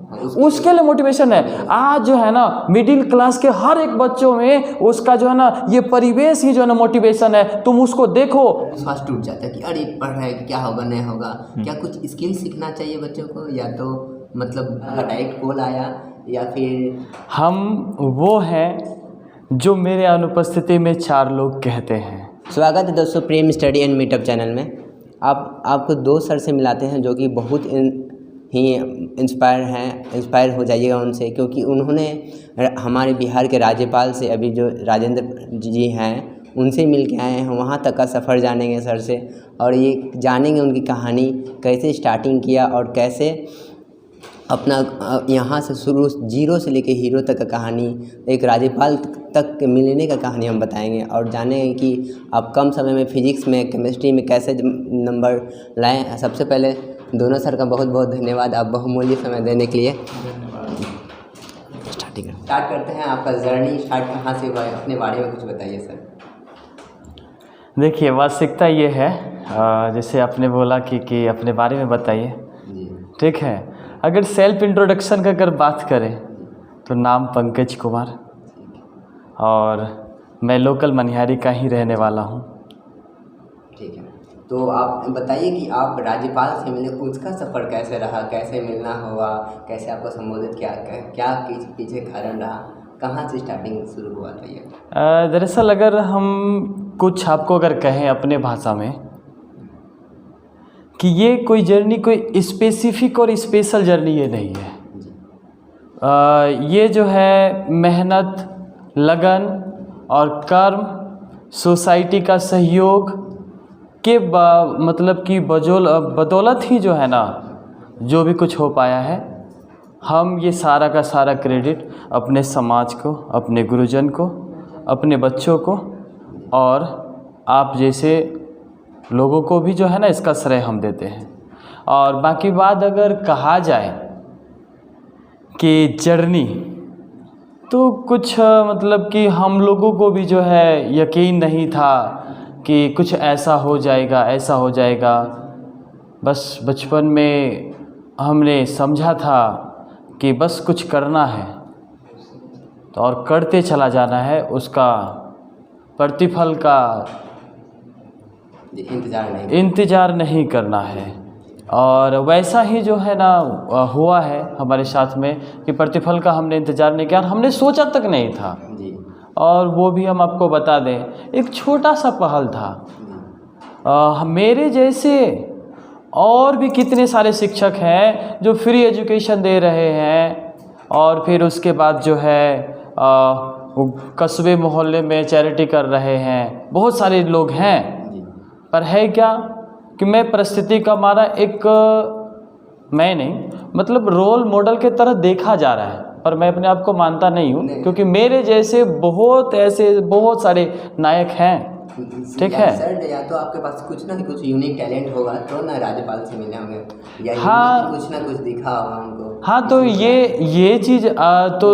उसके लिए मोटिवेशन है। आज जो है ना मिडिल क्लास के हर एक बच्चों में उसका जो है ना ये परिवेश ही जो है ना मोटिवेशन है। तुम उसको देखो, विश्वास टूट जाता है कि अरे पढ़ रहा है कि क्या होगा नहीं होगा। क्या कुछ स्किल सीखना चाहिए बच्चों को, या तो मतलब डायरेक्ट कॉल आया, या फिर हम वो हैं जो मेरे अनुपस्थिति में 4 लोग कहते हैं। स्वागत है दोस्तों प्रेम स्टडी एंड मीटअप चैनल में। आपको 2 सर से मिलाते हैं जो कि बहुत ही इंस्पायर हो जाइएगा उनसे, क्योंकि उन्होंने हमारे बिहार के राज्यपाल से, अभी जो राजेंद्र जी हैं, उनसे मिल के आए हैं। वहाँ तक का सफ़र जानेंगे सर से, और ये जानेंगे उनकी कहानी कैसे स्टार्टिंग किया और कैसे अपना यहाँ से शुरू 0 से लेके हीरो तक का कहानी, एक राज्यपाल तक के मिलने का कहानी हम बताएंगे, और जानेंगे कि आप कम समय में फिजिक्स में, केमिस्ट्री में कैसे नंबर लाएं। सबसे पहले दोनों सर का बहुत बहुत धन्यवाद आप बहुमूल्य समय देने के लिए। स्टार्ट करते हैं। आपका जर्नी स्टार्ट कहाँ से हुआ है, अपने बारे में कुछ बताइए सर। देखिए, वास्तविकता ये है, जैसे आपने बोला कि अपने बारे में बताइए, ठीक है। अगर सेल्फ इंट्रोडक्शन का अगर बात करें तो नाम पंकज कुमार, और मैं लोकल मनिहारी का ही रहने वाला हूँ। ठीक है, तो आप बताइए कि आप राज्यपाल से मिले, उसका सफ़र कैसे रहा, कैसे मिलना हुआ, कैसे आपको संबोधित किया, क्या पीछे कारण रहा, कहाँ से स्टार्टिंग शुरू हुआ था ये? दरअसल अगर हम कुछ आपको अगर कहें अपने भाषा में कि ये कोई जर्नी कोई स्पेसिफिक और स्पेशल जर्नी ये नहीं है। ये जो है मेहनत, लगन और कर्म, सोसाइटी का सहयोग के मतलब कि बदौलत ही जो है ना जो भी कुछ हो पाया है। हम ये सारा का सारा क्रेडिट अपने समाज को, अपने गुरुजन को, अपने बच्चों को और आप जैसे लोगों को भी जो है ना इसका श्रेय हम देते हैं। और बाकी बात अगर कहा जाए कि जर्नी, तो कुछ मतलब कि हम लोगों को भी जो है यकीन नहीं था कि कुछ ऐसा हो जाएगा, ऐसा हो जाएगा। बस बचपन में हमने समझा था कि बस कुछ करना है तो और करते चला जाना है, उसका प्रतिफल का इंतज़ार नहीं करना है। और वैसा ही जो है ना हुआ है हमारे साथ में कि प्रतिफल का हमने इंतज़ार नहीं किया, हमने सोचा तक नहीं था जी। और वो भी हम आपको बता दें, एक छोटा सा पहल था। मेरे जैसे और भी कितने सारे शिक्षक हैं जो फ्री एजुकेशन दे रहे हैं, और फिर उसके बाद जो है कस्बे मोहल्ले में चैरिटी कर रहे हैं। बहुत सारे लोग हैं, पर है क्या कि मैं परिस्थिति का मारा एक मैं नहीं मतलब रोल मॉडल के तरह देखा जा रहा है, पर मैं अपने आप को मानता नहीं हूँ, क्योंकि मेरे जैसे बहुत सारे नायक हैं। ठीक है सर, या तो आपके पास कुछ ना कुछ यूनिक टैलेंट होगा तो ना राज्यपाल से मिले होंगे, या हाँ, कुछ ना कुछ दिखा होगा उनको। हाँ, तो ये चीज़ तो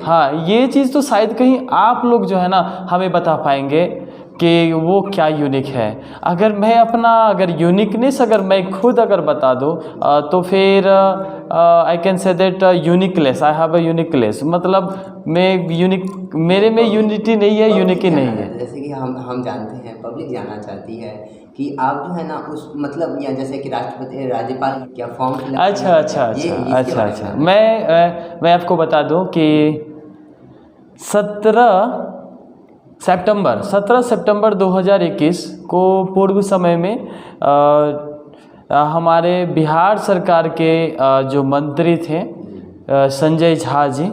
हाँ, ये चीज़ तो शायद कहीं आप लोग जो है ना हमें बता पाएंगे कि वो क्या यूनिक है। अगर मैं अपना यूनिकनेस मैं खुद बता दूं तो फिर I can say that uniqueness, I have a uniqueness, मतलब मैं यूनिक, मेरे में यूनिटी नहीं है, यूनिकी नहीं है। जैसे कि हम जानते हैं, पब्लिक जानना चाहती है कि आप जो है ना उस मतलब, या जैसे कि राष्ट्रपति राज्यपाल क्या फॉर्म फिलअप। अच्छा, मैं आपको बता दूं कि 17 सितंबर 2021 को पूर्व समय में हमारे बिहार सरकार के जो मंत्री थे संजय झा जी,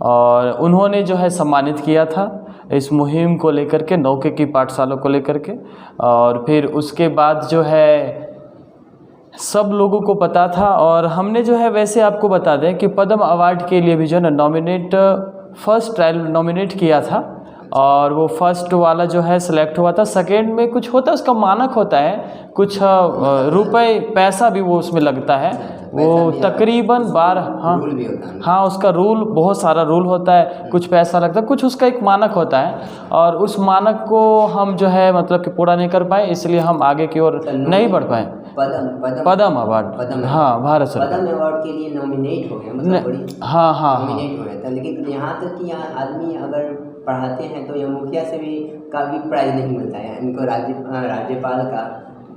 और उन्होंने जो है सम्मानित किया था इस मुहिम को लेकर के, नौके की पाठशाला को लेकर के। और फिर उसके बाद जो है सब लोगों को पता था, और हमने जो है वैसे आपको बता दें कि पद्म अवार्ड के लिए भी जो है ना फर्स्ट ट्रायल नॉमिनेट किया था, और वो फर्स्ट वाला जो है सिलेक्ट हुआ था। सेकेंड में कुछ होता है, उसका मानक होता है, कुछ रुपए पैसा भी वो उसमें लगता है, वो तकरीबन 12, हाँ उसका रूल, बहुत सारा रूल होता है, कुछ पैसा लगता है, कुछ उसका एक मानक होता है, और उस मानक को हम जो है मतलब कि पूरा नहीं कर पाए, इसलिए हम आगे की ओर नहीं बढ़ पाए। पद्म अवार्ड, हाँ भारत सरकार। पद्म अवार्ड के लिए नॉमिनेट हो गया, मतलब बड़ी हाँ नॉमिनेट हो गया था। लेकिन यहाँ तक कि यहाँ आदमी अगर पढ़ाते हैं तो यहाँ मुखिया से भी काफ़ी प्राइज़ नहीं मिलता है इनको। राज्यपाल का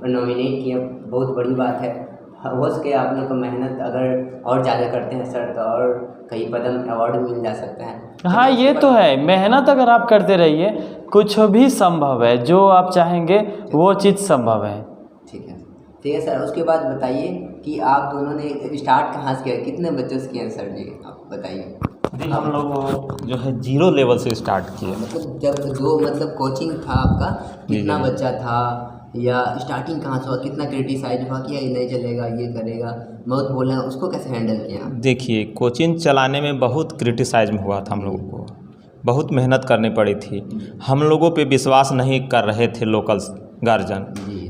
नॉमिनेट किया, बहुत बड़ी बात है। हो सके आप लोग को मेहनत अगर और ज़्यादा करते हैं सर तो और कई पद्म अवार्ड मिल जा सकता है। हाँ ये तो है, मेहनत अगर आप करते रहिए कुछ भी संभव है, जो आप चाहेंगे वो चीज़ संभव है। ठीक है सर। उसके बाद बताइए कि आप दोनों ने स्टार्ट कहाँ से किया, कितने बच्चों से किया सर जी, आप बताइए। हम लोग जो है 0 लेवल से स्टार्ट किए। मतलब जब जो मतलब कोचिंग था आपका, कितना बच्चा था या स्टार्टिंग कहाँ से हुआ, कितना क्रिटिसाइज हुआ कि ये नहीं चलेगा, ये करेगा, बहुत बोले, उसको कैसे हैंडल किया? देखिए कोचिंग चलाने में बहुत क्रिटिसाइज हुआ था, हम लोगों को बहुत मेहनत करनी पड़ी थी। हम लोगों पे विश्वास नहीं कर रहे थे लोकल गार्जियन,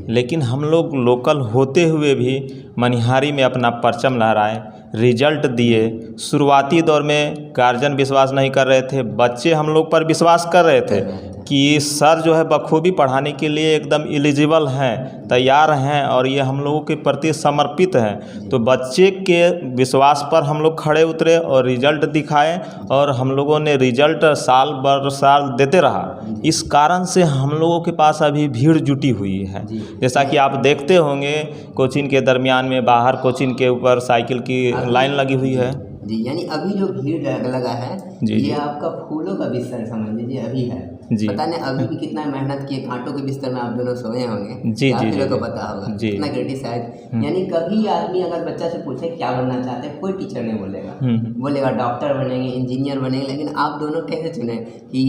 लेकिन हम लोग लोकल होते हुए भी मनिहारी में अपना परचम लहराए, रिजल्ट दिए। शुरुआती दौर में गार्जियन विश्वास नहीं कर रहे थे, बच्चे हम लोग पर विश्वास कर रहे थे कि सर जो है बखूबी पढ़ाने के लिए एकदम एलिजिबल हैं, तैयार हैं और ये हम लोगों के प्रति समर्पित हैं। तो बच्चे के विश्वास पर हम लोग खड़े उतरे और रिजल्ट दिखाए, और हम लोगों ने रिजल्ट साल बर साल देते रहा। इस कारण से हम लोगों के पास अभी भीड़ जुटी हुई है। जैसा कि आप देखते होंगे कोचिंग के दरमियान में बाहर कोचिंग के ऊपर साइकिल की लाइन लगी हुई है जी। यानी अभी जो भीड़ लगा है ये आपका फूलों का बिस्तर समझ लीजिए अभी है जी। पता नहीं अभी भी कितना मेहनत किए, कांटों के बिस्तर में आप दोनों सोए होंगे जी। आप लोगों को पता होगा कितना क्रिटिसाइज। यानी कभी आदमी अगर बच्चा से पूछे क्या बनना चाहते हैं, कोई टीचर नहीं बोलेगा, बोलेगा डॉक्टर बनेंगे, इंजीनियर बनेंगे। लेकिन आप दोनों कैसे चुने कि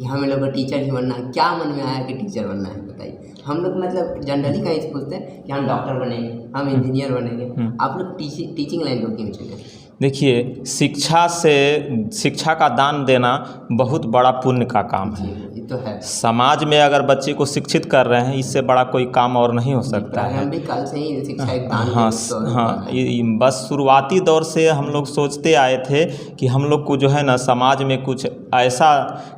हम लोग को टीचर ही बनना है? क्या मन में आया कि टीचर बनना है, बताइए। हम लोग मतलब जनरली कहीं से पूछते हैं कि हम डॉक्टर बनेंगे, हम इंजीनियर बनेंगे, आप लोग टीचिंग लाइन को क्यों चुने? देखिए शिक्षा का दान देना बहुत बड़ा पुण्य का काम है। ये तो है। समाज में अगर बच्चे को शिक्षित कर रहे हैं, इससे बड़ा कोई काम और नहीं हो सकता है। हम भी कल से ही शिक्षा एक दान हाँ, बस शुरुआती दौर से हम लोग सोचते आए थे कि हम लोग को जो है ना समाज में कुछ ऐसा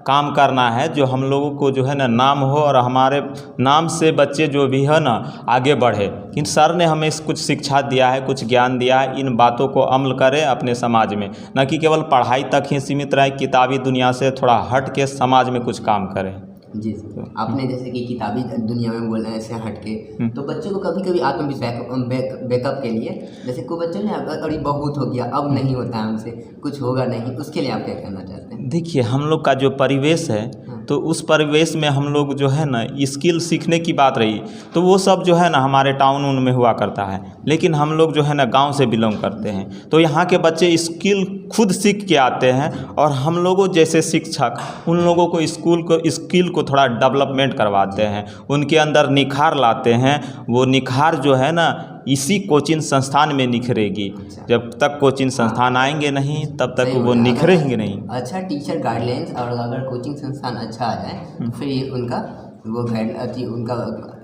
काम करना है जो हम लोगों को जो है ना नाम हो, और हमारे नाम से बच्चे जो भी है ना आगे बढ़े। लेकिन सर ने हमें कुछ शिक्षा दिया है, कुछ ज्ञान दिया है, इन बातों को अमल करें अपने समाज में, न कि केवल पढ़ाई तक ही सीमित रहे, किताबी दुनिया से थोड़ा हट के समाज में कुछ काम करें। जी सर। आपने जैसे कि किताबी दुनिया में बोल रहे हैं ऐसे हट के, तो बच्चों को कभी कभी बैकअप के लिए, जैसे कोई बच्चे ने अभी बहुत हो गया, अब नहीं होता है हमसे, कुछ होगा नहीं, उसके लिए आप क्या कहना चाहते हैं? देखिए हम लोग का जो परिवेश है तो उस परिवेश में हम लोग जो है ना स्किल सीखने की बात रही तो वो सब जो है ना हमारे टाउन में हुआ करता है। लेकिन हम लोग जो है ना गांव से बिलोंग करते हैं, तो यहाँ के बच्चे स्किल खुद सीख के आते हैं, और हम लोगों जैसे शिक्षक उन लोगों को स्किल को थोड़ा डेवलपमेंट करवाते हैं, उनके अंदर निखार लाते हैं। वो निखार जो है ना इसी कोचिंग संस्थान में निखरेगी। जब तक कोचिंग संस्थान आएंगे नहीं तब तक वो निखरेंगे नहीं। अच्छा टीचर गाइडलाइंस और अगर कोचिंग संस्थान अच्छा आ जाए तो फिर उनका वो उनका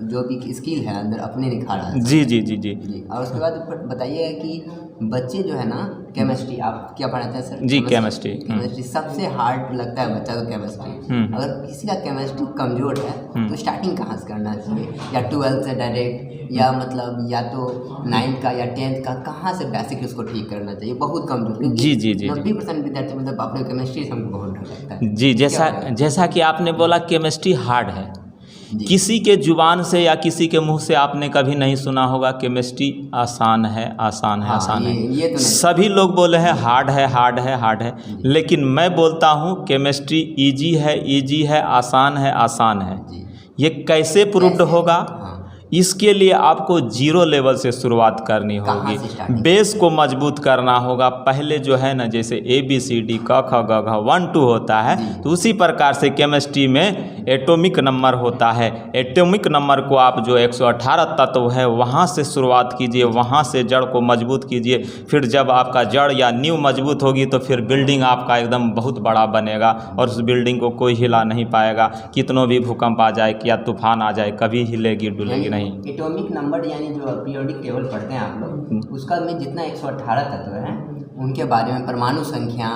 जो भी स्किल है अंदर अपने निखार आ जी जी जी जी। और उसके बाद बताइए कि बच्चे जो है ना केमिस्ट्री, आप क्या पढ़ाते हैं सर? जी केमिस्ट्री सबसे हार्ड लगता है बच्चा को केमिस्ट्री। अगर किसी का केमिस्ट्री कमजोर है तो स्टार्टिंग कहाँ से करना चाहिए, या 12th से डायरेक्ट, या मतलब या तो 9th का या 10th का, कहाँ से बेसिक उसको ठीक करना चाहिए? बहुत कमजोर जी जी जी 90% विद्यार्थी मतलब अपने केमिस्ट्री से हमको बहुत डर लगता है जी। जैसा कि आपने बोला केमिस्ट्री हार्ड है, किसी के जुबान से या किसी के मुंह से आपने कभी नहीं सुना होगा केमिस्ट्री आसान है आसान है आसान है। ये तो सभी लोग बोले हैं हार्ड है हार्ड है हार्ड है, लेकिन मैं बोलता हूँ केमिस्ट्री इजी है आसान है आसान है। ये कैसे प्रूव्ड होगा? इसके लिए आपको 0 लेवल से शुरुआत करनी होगी, बेस को मजबूत करना होगा। पहले जो है ना जैसे ABCD क ख ग घ 1 2 होता है, तो उसी प्रकार से केमिस्ट्री में एटॉमिक नंबर होता है। एटॉमिक नंबर को आप जो 118 तत्व है वहाँ से शुरुआत कीजिए, वहाँ से जड़ को मजबूत कीजिए। फिर जब आपका जड़ या नींव मजबूत होगी तो फिर बिल्डिंग आपका एकदम बहुत बड़ा बनेगा, और उस बिल्डिंग को कोई हिला नहीं पाएगा। कितनों भी भूकंप आ जाए या तूफान आ जाए कभी हिलेगी डुलेगी नहीं। एटॉमिक नंबर यानी जो पीरियोडिक टेबल पढ़ते हैं आप लोग, उसका में जितना 118 तत्व हैं उनके बारे में, परमाणु संख्या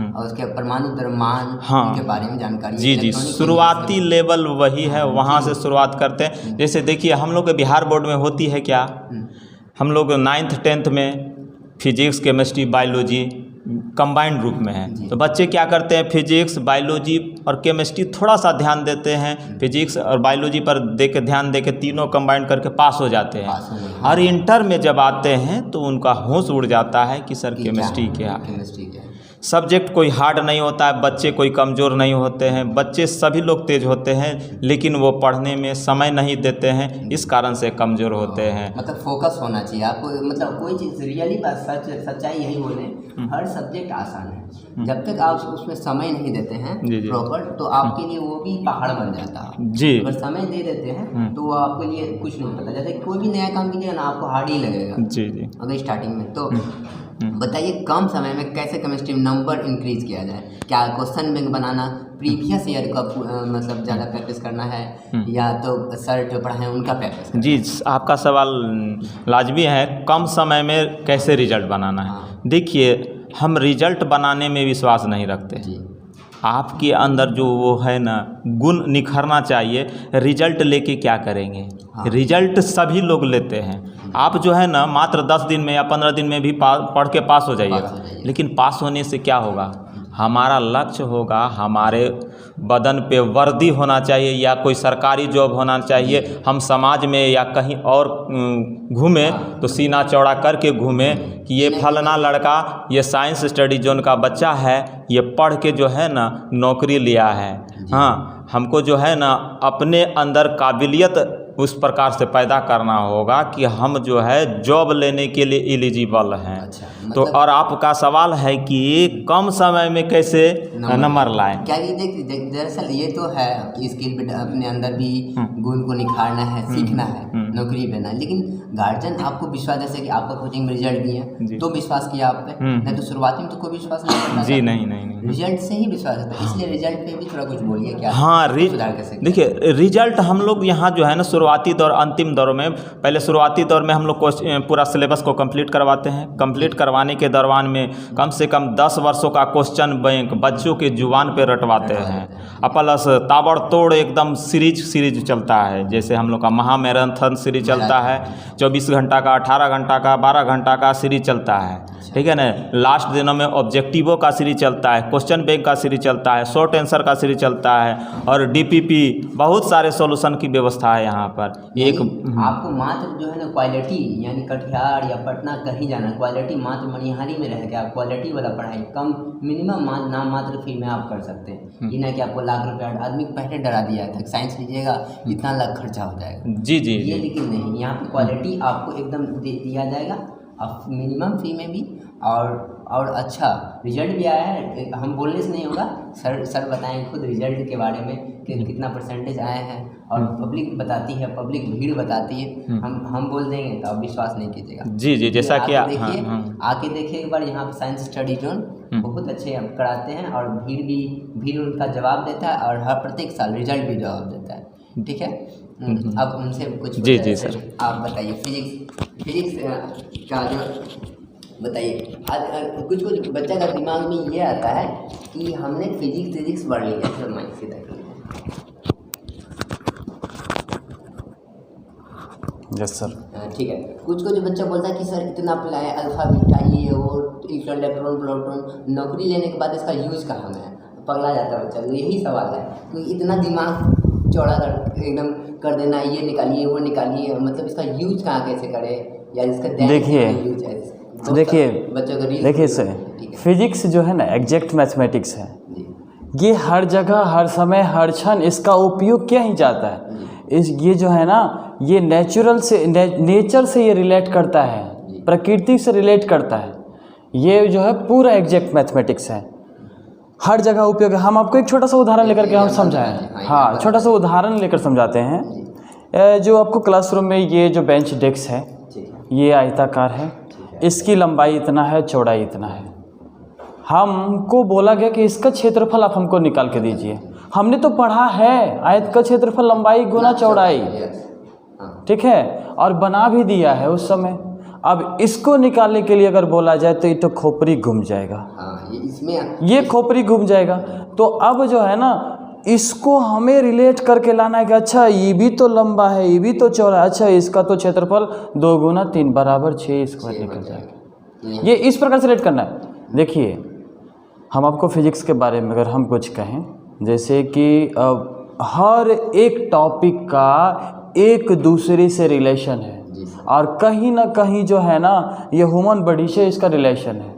और उसके परमाणु द्रव्यमान, उनके बारे में जानकारी। जी जी, शुरुआती लेवल वही है, वहाँ से शुरुआत करते हैं। जैसे देखिए हम लोग के बिहार बोर्ड में होती है क्या, हम लोग 9th 10th में फिजिक्स केमिस्ट्री बायोलॉजी कंबाइंड रूप में है, तो बच्चे क्या करते हैं फिजिक्स बायोलॉजी और केमिस्ट्री थोड़ा सा ध्यान देते हैं, फिजिक्स और बायोलॉजी पर ध्यान दे के तीनों कंबाइंड करके पास हो जाते हैं। और इंटर में जब आते हैं तो उनका होश उड़ जाता है कि सर केमिस्ट्री क्या है। सब्जेक्ट कोई हार्ड नहीं होता है, बच्चे कोई कमज़ोर नहीं होते हैं, बच्चे सभी लोग तेज होते हैं, लेकिन वो पढ़ने में समय नहीं देते हैं, इस कारण से कमज़ोर होते हैं। मतलब फोकस होना चाहिए आपको, मतलब कोई चीज़ रियली बात सच्चाई यही बोले, हर सब्जेक्ट आसान है, जब तक आप उसमें समय नहीं देते हैं प्रॉपर तो आपके लिए वो भी पहाड़ बन जाता है जी। अगर समय दे देते हैं तो वो आपके लिए कुछ नहीं पता, जैसे कोई भी नया काम कीजिएगा ना आपको हार्ड ही लगेगा जी जी अगर स्टार्टिंग में। तो बताइए कम समय में कैसे केमिस्ट्री में नंबर इंक्रीज किया जाए, क्या क्वेश्चन बैंक बनाना, प्रीवियस ईयर का मतलब ज़्यादा प्रैक्टिस करना है या तो सर जो पढ़ाएं उनका प्रैक्टिस करना? जी, आपका सवाल लाजमी है, कम समय में कैसे रिजल्ट बनाना है। देखिए हम रिजल्ट बनाने में विश्वास नहीं रखते जी। आपके अंदर जो वो है ना गुण निखरना चाहिए, रिजल्ट लेके क्या करेंगे। रिजल्ट सभी लोग लेते हैं, आप जो है ना मात्र 10 दिन में या 15 दिन में भी पढ़ के पास हो जाइएगा, लेकिन पास होने से क्या होगा, हमारा लक्ष्य होगा हमारे बदन पे वर्दी होना चाहिए या कोई सरकारी जॉब होना चाहिए, हम समाज में या कहीं और घूमें तो सीना चौड़ा करके घूमें कि ये फलाना लड़का ये साइंस स्टडी जोन का बच्चा है, ये पढ़ के जो है ना नौकरी लिया है। हाँ, हमको जो है ना अपने अंदर काबिलियत उस प्रकार से पैदा करना होगा कि हम जो है जॉब लेने के लिए एलिजिबल हैं। अच्छा, मतलब तो और आपका सवाल है कि कम समय में कैसे नंबर लाएं। क्या ये देख दरअसल ये तो है कि स्किल अपने अंदर भी गुण को निखारना है, सीखना है, नौकरी लेना है, लेकिन गार्जियन आपको विश्वास, जैसे कि आपका कोचिंग में रिजल्ट दिए तो विश्वास किया आप पे, नहीं तो शुरुआती में तो कोई विश्वास नहीं करता जी। नहीं रिजल्ट से ही विश्वास होता है, इसलिए रिजल्ट पे भी थोड़ा कुछ बोलिए क्या। हाँ, देखिए रिजल्ट हम लोग यहाँ जो है ना शुरुआती दौर अंतिम दौर में, पहले शुरुआती दौर में हम लोग पूरा सिलेबस को कंप्लीट करवाते हैं। कंप्लीट करवाने के दौरान में कम से कम 10 वर्षों का क्वेश्चन बैंक बच्चों के जुबान पे रटवाते हैं। प्लस ताबड़तोड़ एकदम सीरीज चलता है, जैसे हम लोग का महामैराथन सीरीज चलता है, 24 घंटा का, 18 घंटा का, 12 घंटा का सीरीज चलता है, ठीक है ना। लास्ट दिनों में ऑब्जेक्टिवों का सीरीज चलता है, क्वेश्चन बैंक का सीरीज चलता है, शॉर्ट आंसर का सीरीज चलता है, और DPP बहुत सारे सॉल्यूशन की व्यवस्था है यहाँ पर। एक आपको मात्र जो है ना क्वालिटी, यानी कटिहार या पटना कहीं जाना, क्वालिटी मात्र मनिहारी में रह के आप क्वालिटी वाला पढ़ाई कम मिनिमम नाम मात्र फी में आप कर सकते हैं। ये ना कि आपको लाख रुपया, आदमी पहले डरा दिया था साइंस लीजिएगा इतना लाख खर्चा हो जाएगा जी जी ये, लेकिन नहीं, यहाँ पे क्वालिटी आपको एकदम दिया जाएगा आप मिनिमम फी में भी, और अच्छा रिजल्ट भी आया है। हम बोलने से नहीं होगा, सर बताएं खुद रिजल्ट के बारे में कि कितना परसेंटेज आए हैं, और पब्लिक बताती है, पब्लिक भीड़ बताती है। हम बोल देंगे तो आप विश्वास नहीं कीजिएगा जी जी। जैसा कि आके देखिए एक बार, यहाँ पे साइंस स्टडी जोन बहुत अच्छे कराते हैं, और भीड़ उनका जवाब देता है, और हर प्रत्येक साल रिजल्ट भी जवाब देता है, ठीक है। अब उनसे कुछ जी जी सर आप बताइए फिजिक्स का जो बताइए, कुछ बच्चा का दिमाग में ये आता है कि हमने फिजिक्स पढ़ लिया, फिर माइक सीधा यस सर, ठीक है। कुछ बच्चा बोलता है कि सर इतना अप्लाई अल्फा बीटा ये वो इलेक्ट्रॉन प्रोटॉन, नौकरी लेने के बाद इसका यूज़ कहाँ है, पगला जाता है बच्चा। यही सवाल है कि इतना दिमाग चौड़ा एकदम कर देना, ये निकालिए वो निकालिए, मतलब इसका यूज़ कहाँ कैसे करे, या इसका देखिए सर, फिजिक्स जो है ना एग्जैक्ट मैथमेटिक्स है, ये हर जगह हर समय हर क्षण इसका उपयोग किया ही जाता है। ये जो है ना ये नेचर से ये रिलेट करता है, प्रकृति से रिलेट करता है, ये जो है पूरा एग्जैक्ट मैथमेटिक्स है, हर जगह उपयोग है। हम आपको एक छोटा सा उदाहरण लेकर के हम समझाएं, हाँ छोटा सा उदाहरण लेकर समझाते हैं। जो आपको क्लासरूम में ये जो बेंच डेस्क है, ये आयताकार है, इसकी लंबाई इतना है, चौड़ाई इतना है। हमको बोला गया कि इसका क्षेत्रफल आप हमको निकाल के दीजिए। हमने तो पढ़ा है आयत का क्षेत्रफल लंबाई गुना चौड़ाई, ठीक है, और बना भी दिया है उस समय। अब इसको निकालने के लिए अगर बोला जाए तो ये तो खोपड़ी घूम जाएगा, इसमें ये खोपड़ी घूम जाएगा। तो अब जो है ना इसको हमें रिलेट करके लाना है कि अच्छा ये भी तो लंबा है, ये भी तो चौड़ा है, अच्छा इसका तो क्षेत्रफल 2 गुना 3 बराबर 6 स्क्वायर निकल जाएगा। ये इस प्रकार से रिलेट करना है। देखिए हम आपको फिजिक्स के बारे में अगर हम कुछ कहें, जैसे कि हर एक टॉपिक का एक दूसरे से रिलेशन है और कहीं ना कहीं जो है ना ये ह्यूमन बॉडी से इसका रिलेशन है।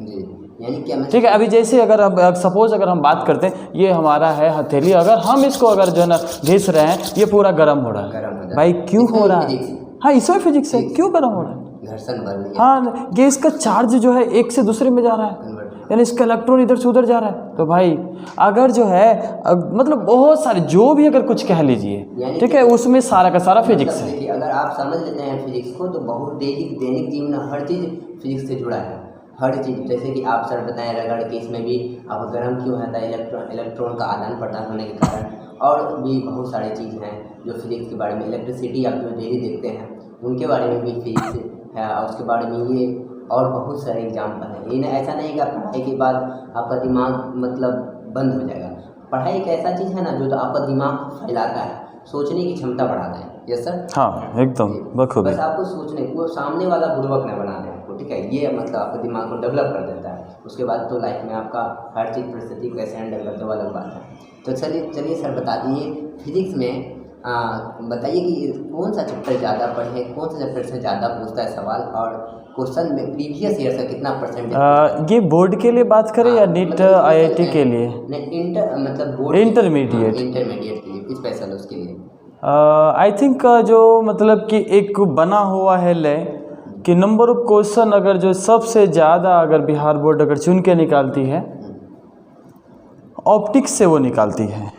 ठीक है, अभी जैसे अगर हम सपोज अगर हम बात करते हैं, ये हमारा है हथेली, अगर हम इसको अगर जो है ना घिस रहे हैं, ये पूरा गर्म हो रहा है। भाई क्यों हो रहा है? हाँ, इसमें फिजिक्स है, क्यों गर्म हो रहा है? घर्षण बल। हाँ, ये इसका चार्ज जो है एक से दूसरे में जा रहा है, यानी इसका इलेक्ट्रॉन इधर से उधर जा रहा है। तो भाई अगर जो है मतलब बहुत सारे जो भी अगर कुछ कह लीजिए, ठीक है, उसमें सारा का सारा फिजिक्स है। अगर आप समझ लेते हैं फिजिक्स को तो बहुत दैनिक जीवन में हर चीज़ फिजिक्स से जुड़ा है। हर चीज़, जैसे कि आप सर बताएं रगड़ के इसमें भी अब गर्म क्यों होता है, इलेक्ट्रॉन का आदान प्रदान होने के कारण, और भी बहुत सारी चीज़ हैं जो फिजिक्स के बारे में। इलेक्ट्रिसिटी आप जो डेली देखते हैं उनके बारे में भी फिजिक्स है, और उसके बारे में ये और बहुत सारे एग्जाम्पल हैं। ये ऐसा नहीं कि पढ़ाई के बाद आपका दिमाग मतलब बंद हो जाएगा। पढ़ाई एक ऐसा चीज़ है ना जो तो आपका दिमाग फैलाता है, सोचने की क्षमता बढ़ाता है। Yes sir. हाँ एकदम बखूबी। बस आपको सोचने को सामने वाला बुड़बक न बना दे आपको, ठीक है, ये मतलब आपके दिमाग को डेवलप कर देता है। उसके बाद तो लाइफ में आपका हर चीज़ परिस्थिति को कैसे हैंडल करते वाला बात है। तो चलिए सर बता दीजिए फिजिक्स में बताइए कि कौन सा चैप्टर ज़्यादा पढ़े, कौन सा चैप्टर से ज़्यादा पूछता है सवाल, और क्वेश्चन में प्रीवियस ईयर से कितना परसेंट? ये बोर्ड के लिए बात करें या नीट IIT के लिए? मतलब बोर्ड इंटरमीडिएट के लिए स्पेशल उसके लिए आई थिंक जो मतलब कि एक बना हुआ है ले कि नंबर ऑफ क्वेश्चन अगर जो सबसे ज़्यादा अगर बिहार बोर्ड अगर चुन के निकालती है, ऑप्टिक्स से वो निकालती है।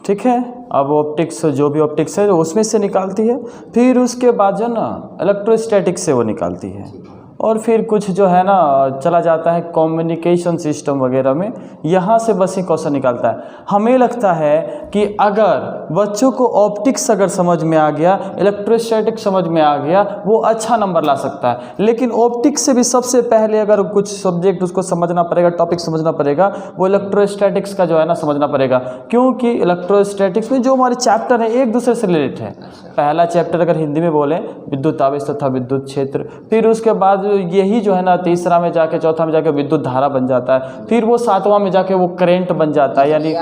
ठीक है, अब ऑप्टिक्स जो भी ऑप्टिक्स है उसमें से निकालती है, फिर उसके बाद जो ना इलेक्ट्रोस्टैटिक्स से वो निकालती है, और फिर कुछ जो है ना चला जाता है कम्युनिकेशन सिस्टम वगैरह में, यहाँ से बस ही क्वेश्चन निकालता है। हमें लगता है कि अगर बच्चों को ऑप्टिक्स अगर समझ में आ गया, इलेक्ट्रोस्टैटिक्स समझ में आ गया, वो अच्छा नंबर ला सकता है। लेकिन ऑप्टिक्स से भी सबसे पहले अगर कुछ सब्जेक्ट उसको समझना पड़ेगा, टॉपिक समझना पड़ेगा, वो इलेक्ट्रोस्टैटिक्स का जो है ना समझना पड़ेगा, क्योंकि इलेक्ट्रोस्टैटिक्स में जो हमारे चैप्टर है एक दूसरे से रिलेटेड है। पहला चैप्टर अगर हिंदी में बोलें विद्युत आवेश तथा विद्युत क्षेत्र, फिर उसके बाद यही जो है ना तीसरा में जाके चौथा में जाके विद्युत धारा बन जाता है, फिर वो सातवां में जाके वो करंट बन जाता है। यानी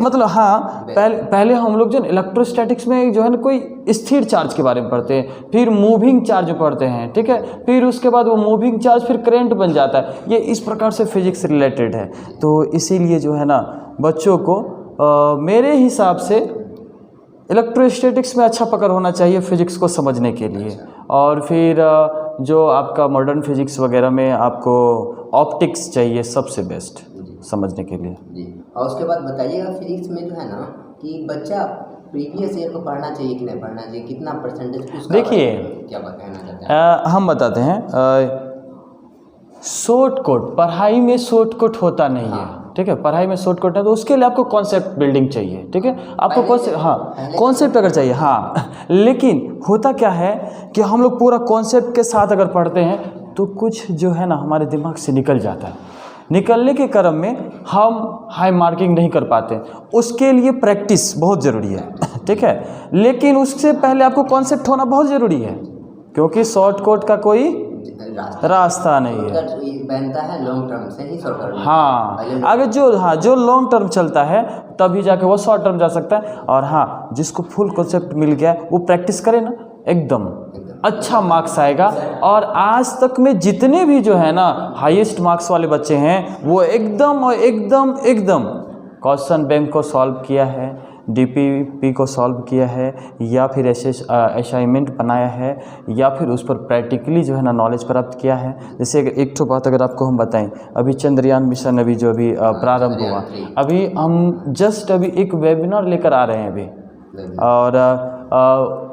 मतलब हाँ, पहले हम लोग जो इलेक्ट्रोस्टैटिक्स में जो है ना कोई स्थिर चार्ज के बारे में पढ़ते हैं, फिर मूविंग चार्ज पढ़ते हैं, ठीक है, फिर उसके बाद वो मूविंग चार्ज फिर करंट बन जाता है। ये इस प्रकार से फिजिक्स रिलेटेड है। तो इसीलिए जो है ना बच्चों को मेरे हिसाब से इलेक्ट्रोस्टैटिक्स में अच्छा पकड़ होना चाहिए फिजिक्स को समझने के लिए, और फिर जो आपका मॉडर्न फिजिक्स वगैरह में आपको ऑप्टिक्स चाहिए सबसे बेस्ट समझने के लिए जी। और उसके बाद बताइएगा फिजिक्स में जो है ना कि बच्चा प्रीवियस ईयर को पढ़ना चाहिए कि नहीं पढ़ना चाहिए, कितना परसेंटेज? देखिए क्या कहना चाहते हैं हम बताते हैं। शॉर्टकट पढ़ाई में शॉर्टकट होता नहीं है, ठीक है, पढ़ाई में शॉर्टकट है, तो उसके लिए आपको कॉन्सेप्ट बिल्डिंग चाहिए, ठीक है, आपको कॉन्सेप्ट, हाँ कॉन्सेप्ट अगर चाहिए, हाँ। लेकिन होता क्या है कि हम लोग पूरा कॉन्सेप्ट के साथ अगर पढ़ते हैं तो कुछ जो है ना हमारे दिमाग से निकल जाता है, निकलने के क्रम में हम हाई मार्किंग नहीं कर पाते। उसके लिए प्रैक्टिस बहुत ज़रूरी है, ठीक है, लेकिन उससे पहले आपको कॉन्सेप्ट होना बहुत ज़रूरी है, क्योंकि शॉर्टकट का कोई रास्ता नहीं है, बनता है लॉन्ग टर्म से ही शॉर्ट टर्म। हाँ, अगर जो लॉन्ग टर्म चलता है तभी जाके वो शॉर्ट टर्म जा सकता है। और हाँ, जिसको फुल कॉन्सेप्ट मिल गया वो प्रैक्टिस करे ना, एकदम अच्छा मार्क्स आएगा। और आज तक में जितने भी जो है ना हाईएस्ट मार्क्स वाले बच्चे हैं वो एकदम क्वेश्चन बैंक को सॉल्व किया है, DPP को सॉल्व किया है, या फिर असाइनमेंट बनाया है, या फिर उस पर प्रैक्टिकली जो है ना नॉलेज प्राप्त किया है। जैसे एक तो बात अगर आपको हम बताएं, अभी चंद्रयान मिशन अभी जो अभी प्रारंभ हुआ, अभी हम जस्ट अभी एक वेबिनार लेकर आ रहे हैं अभी, और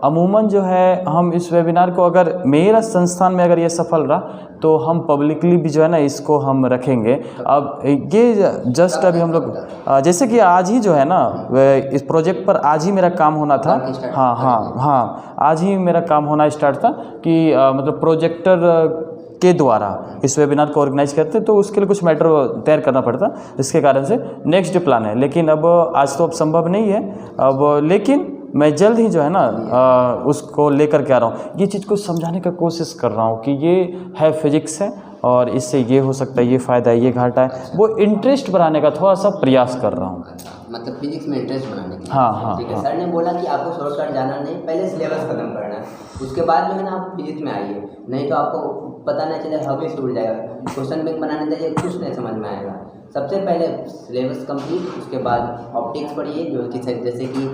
अमूमन जो है हम इस वेबिनार को अगर मेरा संस्थान में अगर ये सफल रहा तो हम पब्लिकली भी जो है ना इसको हम रखेंगे। अब ये जस्ट अभी हम लोग जैसे कि आज ही जो है ना इस प्रोजेक्ट पर आज ही मेरा काम होना था, हाँ, आज ही मेरा काम होना स्टार्ट था कि मतलब प्रोजेक्टर के द्वारा इस वेबिनार को ऑर्गेनाइज करते, तो उसके लिए कुछ मैटर तैयार करना पड़ता, इसके कारण से नेक्स्ट डे प्लान है। लेकिन अब आज तो अब संभव नहीं है अब, लेकिन मैं जल्द ही जो है ना उसको लेकर के आ रहा हूँ। ये चीज़ को समझाने का कोशिश कर रहा हूँ कि ये है फिजिक्स है और इससे ये हो सकता है, ये फ़ायदा है, ये घाटा है, वो इंटरेस्ट बढ़ाने का थोड़ा सा प्रयास कर रहा हूँ। मतलब फिजिक्स में इंटरेस्ट बनाने के लिए। हाँ। ठीक है। सर ने बोला कि आपको शॉर्टकट जाना नहीं, पहले सिलेबस खत्म करना है, उसके बाद जो है ना आप फिजिक्स में आइए, नहीं तो आपको पता नहीं चले, हवे से उड़ जाएगा, क्वेश्चन बैंक बनाने जाइए कुछ नहीं समझ में आएगा। सबसे पहले सिलेबस कंप्लीट, उसके बाद ऑप्टिक्स पढ़िए, जो कि जैसे कि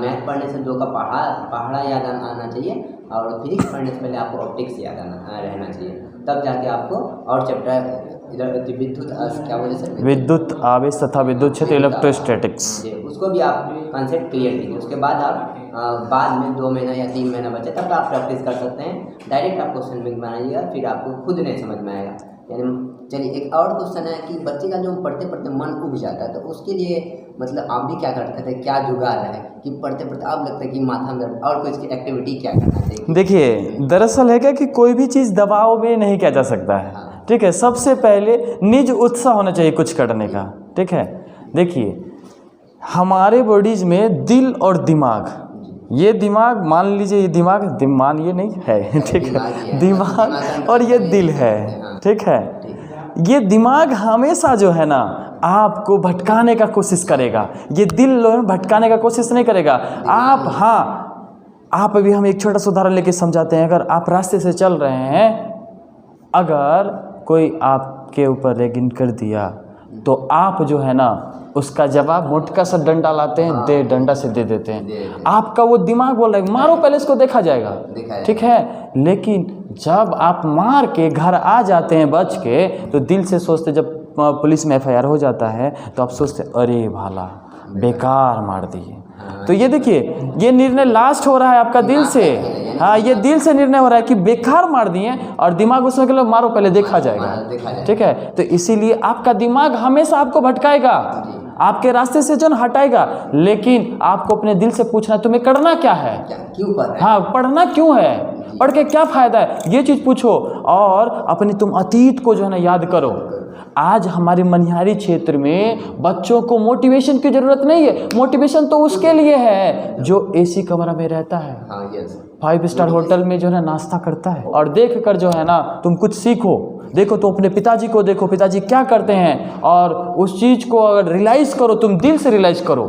मैथ पढ़ने से 2 का पहाड़ा याद आना चाहिए, और फिजिक्स पढ़ने से पहले आपको ऑप्टिक्स याद रहना चाहिए, तब जाके आपको और चैप्टर इधर विद्युत क्या बोले सर, विद्युत आवेश तथा विद्युत क्षेत्र इलेक्ट्रोस्टैटिक्स, उसको भी आप कंसेप्ट क्लियर कीजिए। उसके बाद आप बाद में 2 महीना या 3 महीना बचे तब आप प्रैक्टिस कर सकते हैं। डायरेक्ट आप क्वेश्चन बैंक बनाइएगा, फिर आपको खुद नहीं समझ में आएगा। यानी चलिए एक और क्वेश्चन है कि बच्चे का जो पढ़ते पढ़ते मन उब जाता है, तो उसके लिए मतलब आप भी क्या करते थे, क्या जुगाड़ है कि पढ़ते पढ़ते आप लगता है कि माथा में दर्द, और कोई इसकी एक्टिविटी क्या करना चाहिए? देखिए दरअसल है क्या कि कोई भी चीज़ दबाव में नहीं किया जा सकता है। हाँ। ठीक है, सबसे पहले निज उत्साह होना चाहिए कुछ करने का। ठीक है, देखिए हमारे बॉडीज में दिल और दिमाग, ये दिमाग मान लीजिए, ये दिमाग मान ये नहीं है, ठीक है, दिमाग और ये दिल है, ठीक है। ये दिमाग हमेशा जो है ना आपको भटकाने का कोशिश करेगा, ये दिल भटकाने का कोशिश नहीं करेगा। आप आप अभी हम एक छोटा सा उदाहरण लेके समझाते हैं। अगर आप रास्ते से चल रहे हैं, अगर कोई आपके ऊपर रैगिंग कर दिया तो आप जो है ना उसका जवाब मोटका सा डंडा लाते हैं, दे डंडा से दे देते हैं। आपका वो दिमाग बोल रहा है मारो पहले इसको, देखा जाएगा, ठीक है। लेकिन जब आप मार के घर आ जाते हैं बच के, तो दिल से सोचते, जब पुलिस में FIR हो जाता है तो आप सोचते अरे भाला बेकार मार दिए। तो ये देखिए, ये निर्णय लास्ट हो रहा है आपका दिल से। हाँ, ये दिल से निर्णय हो रहा है कि बेकार मार दिए, और दिमाग उसमें के लिए मारो पहले देखा जाएगा, ठीक है। तो इसीलिए आपका दिमाग हमेशा आपको भटकाएगा, आपके रास्ते से जो हटाएगा। लेकिन आपको अपने दिल से पूछना है तुम्हें करना क्या है, क्यों पढ़ रहे हैं? हाँ, पढ़ना क्यों है, पढ़ के क्या फायदा है, ये चीज़ पूछो। और अपने तुम अतीत को जो है ना याद करो। आज हमारे मनिहारी क्षेत्र में बच्चों को मोटिवेशन की ज़रूरत नहीं है। मोटिवेशन तो उसके लिए है जो AC कमरा में रहता है, 5 स्टार होटल में जो है ना नाश्ता करता है, और देख कर जो है ना तुम कुछ सीखो। देखो तो अपने पिताजी को देखो, पिताजी क्या करते हैं, और उस चीज़ को अगर रियलाइज़ करो, तुम दिल से रियलाइज़ करो,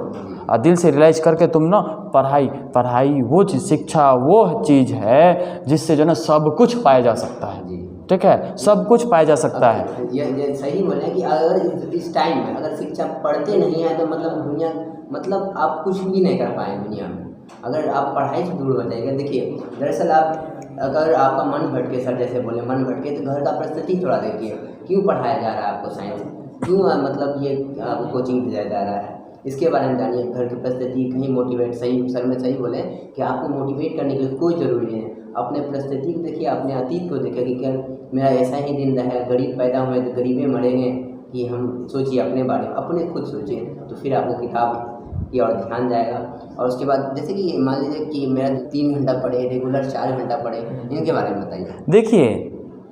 और दिल से रियलाइज करके तुम ना पढ़ाई वो चीज़, शिक्षा वो चीज़ है जिससे जो ना सब कुछ पाया जा सकता है, ठीक है, सब कुछ पाया जा सकता है। ये सही बोले कि अगर इस टाइम में अगर शिक्षा पढ़ते नहीं है तो मतलब दुनिया, मतलब आप कुछ भी नहीं कर पाए दुनिया में, अगर आप पढ़ाई से दूर हो जाएगा। देखिए दरअसल आप अगर आपका मन भटके, सर जैसे बोले मन भटके, तो घर का परिस्थिति थोड़ा देखिए, क्यों पढ़ाया जा रहा है आपको साइंस, क्यों मतलब ये आपको कोचिंग भेजा जा रहा है, इसके बारे में जानिए। घर की परिस्थिति कहीं मोटिवेट, सही सर में सही बोले कि आपको मोटिवेट करने के लिए कोई ज़रूरी नहीं है। अपने परिस्थिति को देखिए, अपने अतीत को देखिए कि क्या मेरा ऐसा ही दिन रहा है, गरीब पैदा हुए तो गरीबे मरेंगे, कि हम सोचिए अपने बारे में, अपने खुद सोचिए, तो फिर आपको किताब की और ध्यान जाएगा। और उसके बाद जैसे कि मान लीजिए कि मेरा 3 घंटा पढ़े, रेगुलर 4 घंटा पढ़े, इनके बारे में बताइए। देखिए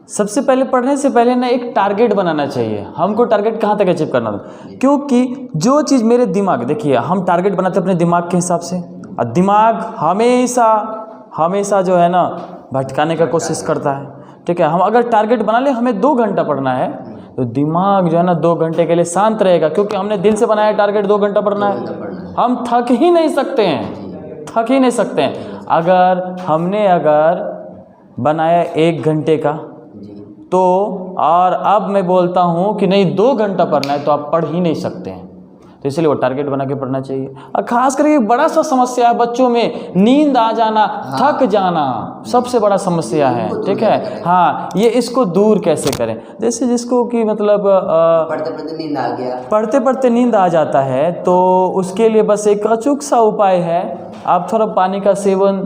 सबसे पहले पढ़ने से पहले ना एक टारगेट बनाना चाहिए। हमको टारगेट कहाँ तक अचीव करना है, क्योंकि जो चीज़ मेरे दिमाग, देखिए हम टारगेट बनाते हैं अपने दिमाग के हिसाब से, और दिमाग हमेशा जो है ना भटकाने का कोशिश करता है, ठीक है। हम अगर टारगेट बना ले हमें 2 घंटा पढ़ना है, तो दिमाग जो है ना 2 घंटे के लिए शांत रहेगा, क्योंकि हमने दिल से बनाया टारगेट 2 घंटा पढ़ना है। हम थक ही नहीं सकते हैं, अगर हमने बनाया 1 घंटे का, तो और अब मैं बोलता हूँ कि नहीं 2 घंटा पढ़ना है, तो आप पढ़ ही नहीं सकते हैं। तो इसलिए वो टारगेट बना के पढ़ना चाहिए। और खास करके बड़ा सा समस्या है बच्चों में, नींद आ जाना, थक जाना सबसे बड़ा समस्या है, ठीक है। हाँ, ये इसको दूर कैसे करें, जैसे जिसको कि मतलब पढ़ते पढ़ते नींद आ जाता है, तो उसके लिए बस एक अचूक सा उपाय है, आप थोड़ा पानी का सेवन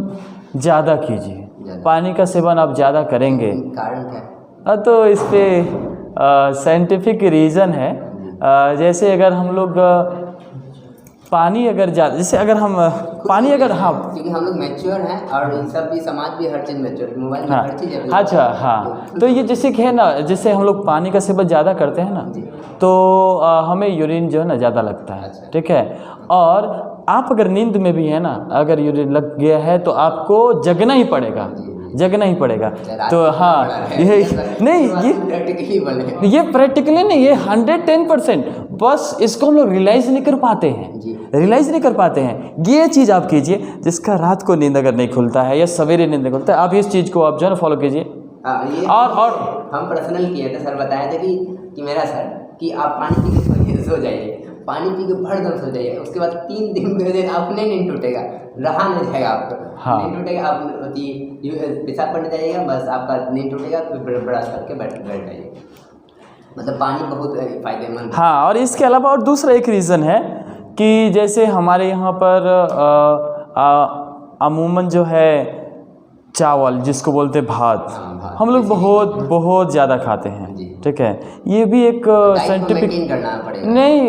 ज़्यादा कीजिए। पानी का सेवन आप ज़्यादा करेंगे, कारण क्या है? तो इस पर साइंटिफिक रीज़न है। जैसे अगर हम लोग पानी अगर ज़्यादा, जैसे अगर हम पानी अगर, हाँ क्योंकि हम लोग मैच्योर हैं और इन सब भी समाज भी हर चीज़ मैच्योर, मोबाइल में हाँ हर चीज़ अच्छा हाँ, तो ये जैसे कि है ना, जैसे हम लोग पानी का सेवन ज़्यादा करते हैं ना, तो हमें यूरिन जो है ना ज़्यादा लगता है, ठीक है। और आप अगर नींद में भी है ना, अगर यूरिन लग गया है तो आपको जगना ही पड़ेगा, जगना ही पड़ेगा। तो हाँ ये नहीं, ये प्रैक्टिकली नहीं, ये 110%, बस इसको हम लोग रियलाइज़ नहीं कर पाते हैं, रियलाइज़ नहीं कर पाते हैं। ये चीज़ आप कीजिए, जिसका रात को नींद अगर नहीं खुलता है या सवेरे नींद नहीं खुलता है, आप इस चीज़ को आप जो है ना फॉलो कीजिए। और हम पर्सनल किए थे, सर बताया था कि मेरा सर कि आप पानी पी के सो जाइए, पानी पी के भर दम सो जाइए, उसके बाद 3 दिन आपने नींद टूटेगा, रहा नहीं जाएगा आपको, हाँ। नींद टूटेगा, आप पेशाब करने जाइएगा, बस आपका नींद टूटेगा, फिर ब्रश करके बैठ जाइए। मतलब पानी बहुत फ़ायदेमंद है। हाँ, और इसके अलावा और दूसरा एक रीज़न है कि जैसे हमारे यहाँ पर अमूमन जो है चावल जिसको बोलते हैं भात, हम लोग बहुत बहुत ज़्यादा खाते हैं, ठीक है। ये भी एक साइंटिफिक नहीं,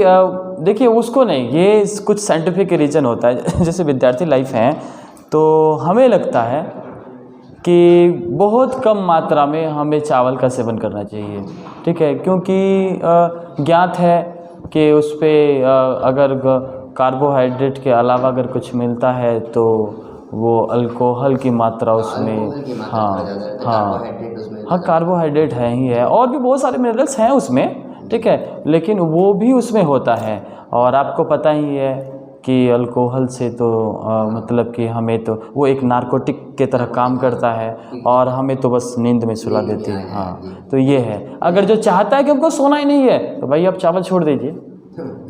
देखिए उसको नहीं, ये कुछ साइंटिफिक रीज़न होता है। जैसे विद्यार्थी लाइफ हैं तो हमें लगता है कि बहुत कम मात्रा में हमें चावल का सेवन करना चाहिए, ठीक है, क्योंकि ज्ञात है कि उस पर अगर कार्बोहाइड्रेट के अलावा अगर कुछ मिलता है तो वो अल्कोहल की मात्रा उसमें, हाँ कार्बोहाइड्रेट है ही है, और भी बहुत सारे मिनरल्स हैं उसमें, ठीक है, लेकिन वो भी उसमें होता है। और आपको पता ही है कि अल्कोहल से तो मतलब कि हमें तो वो एक नारकोटिक के तरह काम करता है और हमें तो बस नींद में सुला देती है। हाँ, तो ये है, अगर जो चाहता है कि हमको सोना ही नहीं है तो भाई आप चावल छोड़ दीजिए,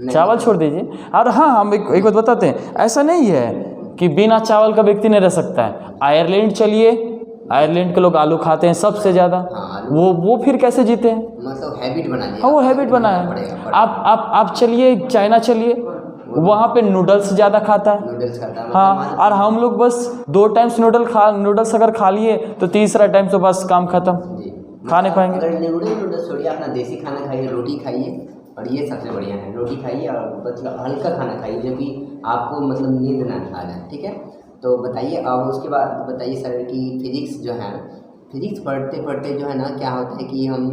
चावल छोड़ दीजिए। और हाँ, हम एक बात बताते हैं, ऐसा नहीं है कि बिना चावल का व्यक्ति नहीं रह सकता है। आयरलैंड चलिए, आयरलैंड के लोग आलू खाते हैं सबसे ज़्यादा, वो फिर कैसे जीते हैं, मतलब हैबिट बना लिया। हाँ, वो हैबिट बना है। आप चलिए चाइना चलिए, वहाँ पे नूडल्स ज़्यादा खाता है, नूडल्स खाता है, हाँ, और हम लोग बस 2 टाइम्स नूडल्स अगर खा लिए तो तीसरा टाइम तो बस काम खत्म, खा नहीं पाएंगे। अगर नूडल्स छोड़िए, अपना देसी खाना खाइए, रोटी खाइए, और ये सबसे बढ़िया है, रोटी खाइए और मतलब हल्का खाना खाइए जो कि आपको मतलब नींद ना आ जाए, ठीक है। तो बताइए, अब उसके बाद बताइए सर कि फिजिक्स जो है, फिजिक्स पढ़ते पढ़ते जो है ना क्या होता है कि हम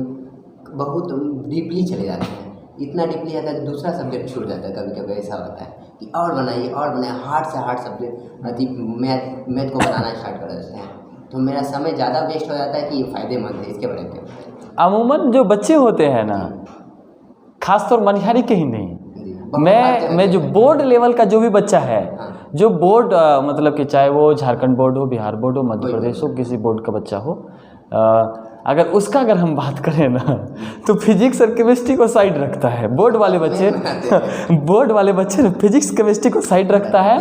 बहुत डीपली चले जाते हैं, इतना डीपली जाता है कि दूसरा सब्जेक्ट छूट जाता है। कभी कभी ऐसा होता है कि और बनाइए, हार्ड से हार्ड सब्जेक्ट अधिक मैथ को बनाना स्टार्ट कर देते हैं, तो मेरा समय ज़्यादा वेस्ट हो जाता है कि ये फ़ायदेमंद है, इसके बारे में? अमूमन जो बच्चे होते हैं ना, खासतौर मनिहारी के ही नहीं, मैं जो बोर्ड लेवल का जो भी बच्चा है, जो बोर्ड मतलब कि चाहे वो झारखंड बोर्ड हो, बिहार बोर्ड हो, मध्य प्रदेश हो, किसी बोर्ड का बच्चा हो, अगर हम बात करें ना तो फिजिक्स और केमिस्ट्री को साइड रखता है। बोर्ड वाले बच्चे फिजिक्स केमिस्ट्री को साइड रखता है,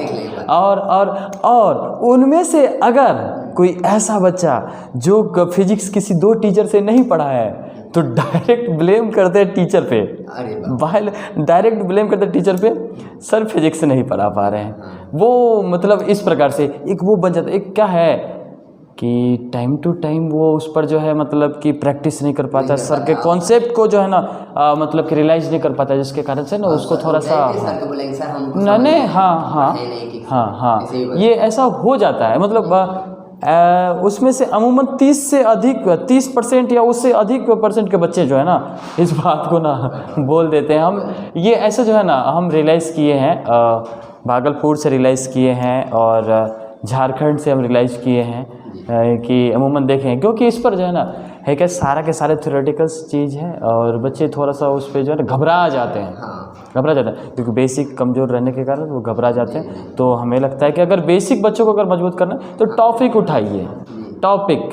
और उनमें से अगर कोई ऐसा बच्चा जो फिजिक्स किसी 2 टीचर से नहीं पढ़ा है तो डायरेक्ट ब्लेम करते हैं टीचर पे, डायरेक्ट ब्लेम करते हैं टीचर पे, सर फिजिक्स नहीं पढ़ा पा रहे हैं वो, मतलब इस प्रकार से एक वो बन जाता है। एक क्या है कि टाइम टू टाइम वो उस पर जो है मतलब कि प्रैक्टिस नहीं कर पाता, सर के कॉन्सेप्ट को जो है ना मतलब कि रियलाइज़ नहीं कर पाता, जिसके कारण से ना उसको थोड़ा सा नहीं, हाँ, ये ऐसा हो जाता है। मतलब उसमें से अमूमन 30% या उससे अधिक परसेंट के बच्चे जो है ना इस बात को ना बोल देते हैं। हम ये ऐसे जो है ना हम रियलाइज़ किए हैं, भागलपुर से रियलाइज़ किए हैं और झारखंड से हम रियलाइज़ किए हैं कि अमूमन देखें, क्योंकि इस पर जो है ना है क्या सारा के सारे थ्योरेटिकल्स चीज़ है और बच्चे थोड़ा सा उस पर जो है ना घबरा जाते हैं, क्योंकि बेसिक कमज़ोर रहने के कारण वो घबरा जाते हैं। तो हमें लगता है कि अगर बेसिक बच्चों को अगर मजबूत करना है तो टॉपिक उठाइए, टॉपिक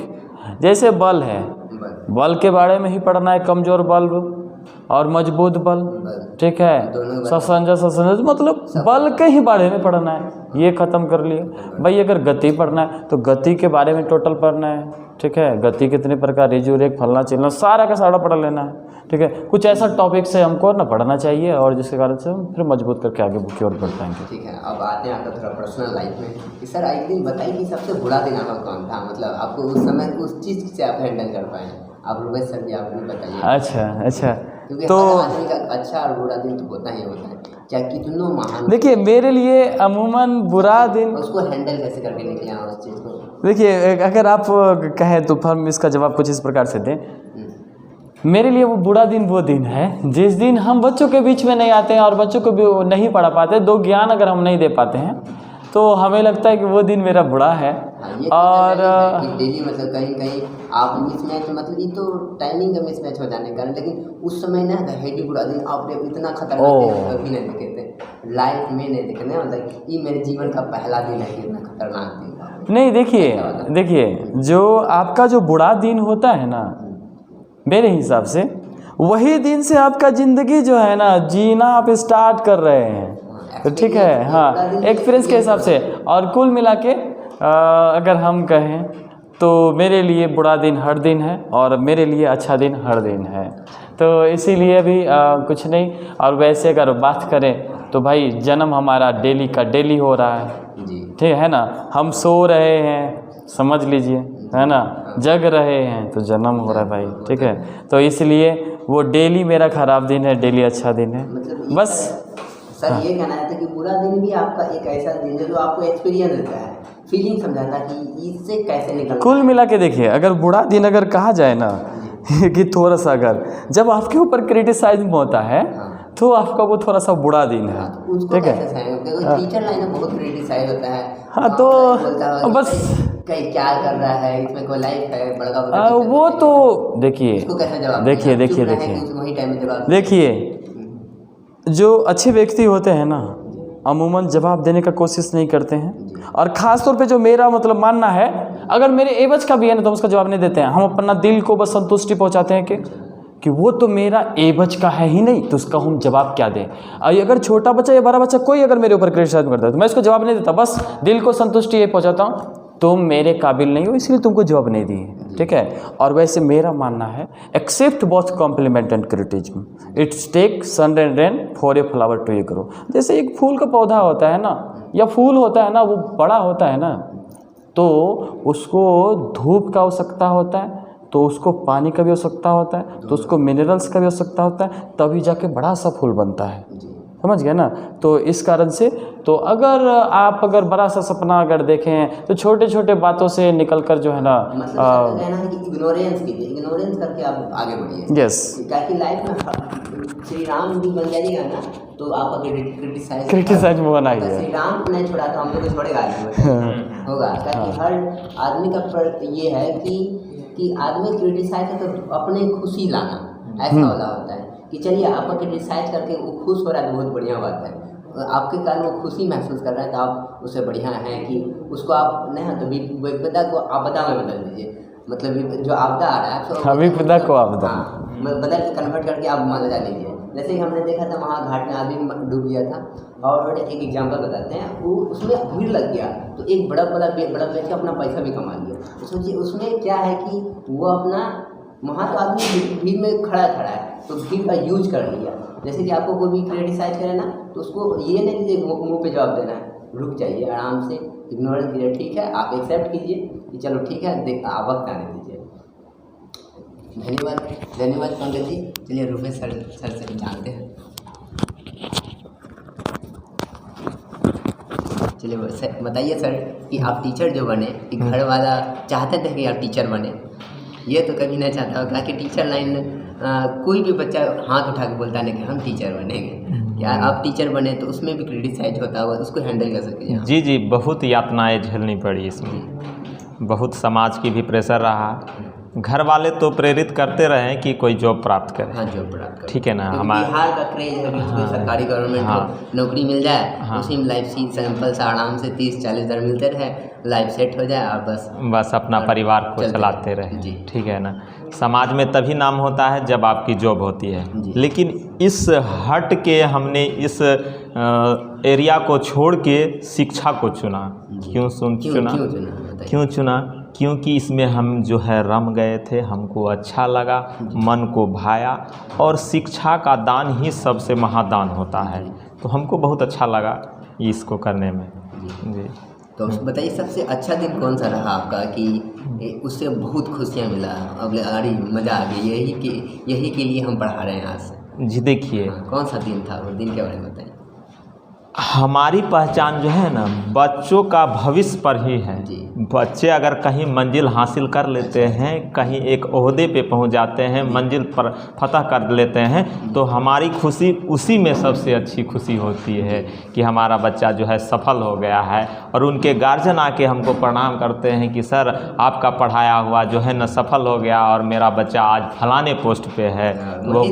जैसे बल है, बल के बारे में ही पढ़ना है, कमज़ोर बल्ब और मजबूत बल, ठीक है, ससंजस मतलब बल के ही बारे में पढ़ना है, ये ख़त्म कर लिए भाई। अगर गति पढ़ना है तो गति के बारे में टोटल पढ़ना है, ठीक है, गति कितने प्रकार, रेजू रेख, फलना चिलना, सारा का सारा पढ़ लेना है, ठीक है। कुछ ऐसा टॉपिक से हमको ना पढ़ना चाहिए और जिसके कारण से हम फिर मजबूत करके आगे की ओर बढ़ पाएंगे। ठीक है, अब आते हैं आपका थोड़ा पर्सनल लाइफ में कि सर एक दिन बताइए कि सबसे बुरा दिन आपका कौन था, मतलब आपको उस समय उस चीज़ से आप हैंडल कर पाए, आप रुबेश सर भी आप भी बताइए। अच्छा, क्योंकि तो हर आदमी का अच्छा और बुरा दिन तो होता ही होता है, चाहे कितनों महान। देखिए मेरे लिए अमूमन बुरा दिन, उसको हैंडल कैसे करके निकले हैं उस चीज़ को? देखिए अगर आप कहें तो हम इसका जवाब कुछ इस प्रकार से दें। मेरे लिए वो बुरा दिन वो दिन है जिस दिन हम बच्चों के बीच में नहीं आते हैं और बच्चों को भी नहीं पढ़ा पाते, दो ज्ञान अगर हम नहीं दे पाते हैं तो हमें लगता है कि वो दिन मेरा बुरा है। और डेली मतलब कहीं कहीं आप मिसमैच, मतलब ये तो टाइमिंग का मिसमैच हो जाने के कारण, लेकिन उस समय ना हैवी बुरा दिन आपने इतना खतरनाक दिन कभी नहीं देखे थे लाइफ में, नहीं देखे ना, मतलब ये मेरे जीवन का पहला दिन है कि इतना खतरनाक दिन। नहीं देखिए जो आपका जो बुरा दिन होता है ना, मेरे हिसाब से वही दिन से आपका ज़िंदगी जो है ना जीना आप स्टार्ट कर रहे हैं, तो ठीक है। हाँ, एक्सपीरियंस के हिसाब से। और कुल मिला के अगर हम कहें तो मेरे लिए बुरा दिन हर दिन है और मेरे लिए अच्छा दिन हर दिन है, तो इसीलिए भी कुछ नहीं। और वैसे अगर बात करें तो भाई जन्म हमारा डेली का डेली हो रहा है, ठीक है ना। हम सो रहे हैं, समझ लीजिए, है ना, जग रहे हैं तो जन्म हो रहा है भाई, ठीक है। तो इसलिए वो डेली मेरा ख़राब दिन है, डेली अच्छा दिन है, मतलब बस। सर ये कहना है कि बुरा दिन भी आपका एक ऐसा दिन है जो आपको एक्सपीरियंस देता है, फीलिंग समझाता है कि इससे कैसे निकलना। कुल मिला के देखिए, अगर बुरा दिन अगर कहा जाए ना कि थोड़ा सा अगर जब आपके ऊपर क्रिटिसाइज होता है तो आपका वो थोड़ा सा बुरा दिन है, ठीक है। टीचर लाइन में बहुत क्रिटिसाइज होता है। हाँ तो बस कहीं क्या कर रहा है, इसमें कोई लाइफ है, बड़का वो तो देखिए जो अच्छे व्यक्ति होते हैं ना अमूमन जवाब देने का कोशिश नहीं करते हैं, और ख़ास तौर पे जो मेरा मतलब मानना है, अगर मेरे एवज का भी है ना तो हम उसका जवाब नहीं देते हैं। हम अपना दिल को बस संतुष्टि पहुंचाते हैं कि वो तो मेरा एवज का है ही नहीं, तो उसका हम जवाब क्या दें। अगर छोटा बच्चा या बड़ा बच्चा कोई अगर मेरे ऊपर क्रिटिसाइज करता है तो मैं उसको जवाब नहीं देता, बस दिल को संतुष्टि ये पहुंचाता हूँ, तुम मेरे काबिल नहीं हो इसलिए तुमको जवाब नहीं दिए, ठीक है। और वैसे मेरा मानना है accept both compliment and criticism, it's take sun and rain for a flower to a grow. जैसे एक फूल का पौधा होता है ना या फूल होता है ना, वो बड़ा होता है ना तो उसको धूप का आवश्यकता होता है, तो उसको पानी का भी आवश्यकता होता है, तो उसको मिनरल्स का भी आवश्यकता होता है, तभी जाके बड़ा सा फूल बनता है, समझ गए ना। तो इस कारण से तो अगर आप अगर बड़ा सा सपना अगर देखें तो छोटे छोटे बातों से निकल कर जो है ना, मतलब कहना है कि इग्नोरेंस करके आप आगे बढ़िए। यस, ताकि लाइफ में श्री राम भी बन जाइएगा ना तो आप क्रिटिसाइज में बना है। श्री राम को नहीं छोड़ा तो हम लोग को छोड़ेगा होगा। ताकि हर आदमी का ये है कि आदमी क्रिटिसाइज है तो अपने खुशी लाना, ऐसा वाला होता है कि चलिए आपका क्रिटिसाइज करके वो खुश हो रहा है तो बहुत बढ़िया बात है, आपके कारण वो खुशी महसूस कर रहा है तो आप उससे बढ़िया है कि उसको आप नहीं तो विपदा को आपदा में बदल दीजिए। मतलब जो आपदा आ रहा है विपदा को आपदा बदल के कन्वर्ट करके आप मजा लीजिए। जैसे कि हमने देखा था वहाँ घाट में आदमी डूब गया था, और एक एग्जाम्पल बताते हैं, वो उसमें भीड़ लग गया तो एक बड़ा व्यक्ति अपना पैसा भी कमा लिया। सोचिए उसमें क्या है कि वो अपना वहाँ तो आदमी भीड़ में खड़ा है तो भीड़ का यूज कर लिया। जैसे कि आपको कोई भी क्रिटिसाइज करे ना तो उसको ये नहीं कीजिए मुँह पे जवाब देना है, रुक जाइए आराम से, इग्नोरेंस कीजिए, ठीक है, आप एक्सेप्ट कीजिए कि चलो ठीक है, आप वक्त आने दीजिए। धन्यवाद पंकज जी। चलिए रुपेश सर से जानते हैं। चलिए बताइए सर कि आप टीचर जो बने, कि घर वाला चाहते थे कि आप टीचर बने, ये तो कभी नहीं चाहता होगा कि टीचर लाइन कोई भी बच्चा हाथ उठा के बोलता नहीं कि हम टीचर बनेंगे, या आप टीचर बने तो उसमें भी क्रिटिसाइज होता होगा, उसको हैंडल कर सकते हैं? जी, बहुत यातनाएं झेलनी पड़ी इसमें, बहुत समाज की भी प्रेशर रहा, घर वाले तो प्रेरित करते रहे कि कोई जॉब प्राप्त करे। हाँ, जॉब प्राप्त करे, ठीक है ना। हमारे बिहार का क्रेज है कि कोई सरकारी गवर्नमेंट नौकरी मिल जाए, उसी में लाइफ सिंपल सा आराम से 30-40 हज़ार मिलते रहे, लाइफ सेट हो जाए और बस अपना परिवार को चलाते रहे, ठीक है ना। समाज में तभी नाम होता है जब आपकी जॉब होती है, लेकिन इस हट के हमने इस एरिया को छोड़ के शिक्षा को चुना। क्यों चुना? क्योंकि इसमें हम जो है रम गए थे, हमको अच्छा लगा, मन को भाया, और शिक्षा का दान ही सबसे महादान होता है, तो हमको बहुत अच्छा लगा इसको करने में। जी, तो बताइए सबसे अच्छा दिन कौन सा रहा आपका कि उससे बहुत खुशियाँ मिला, अब अरे मज़ा आ गई, यही के लिए हम पढ़ा रहे हैं आज से? जी देखिए, कौन सा दिन था, वो दिन के बारे में बताइए। हमारी पहचान जो है ना बच्चों का भविष्य पर ही है। जी। बच्चे अगर कहीं मंजिल हासिल कर लेते हैं, कहीं एक ओहदे पे पहुंच जाते हैं, मंजिल पर फतह कर लेते हैं, तो हमारी खुशी उसी में सबसे अच्छी खुशी होती है कि हमारा बच्चा जो है सफल हो गया है। और उनके गार्जियन आके हमको प्रणाम करते हैं कि सर आपका पढ़ाया हुआ जो है ना सफल हो गया और मेरा बच्चा आज फलाने पोस्ट पे है, वो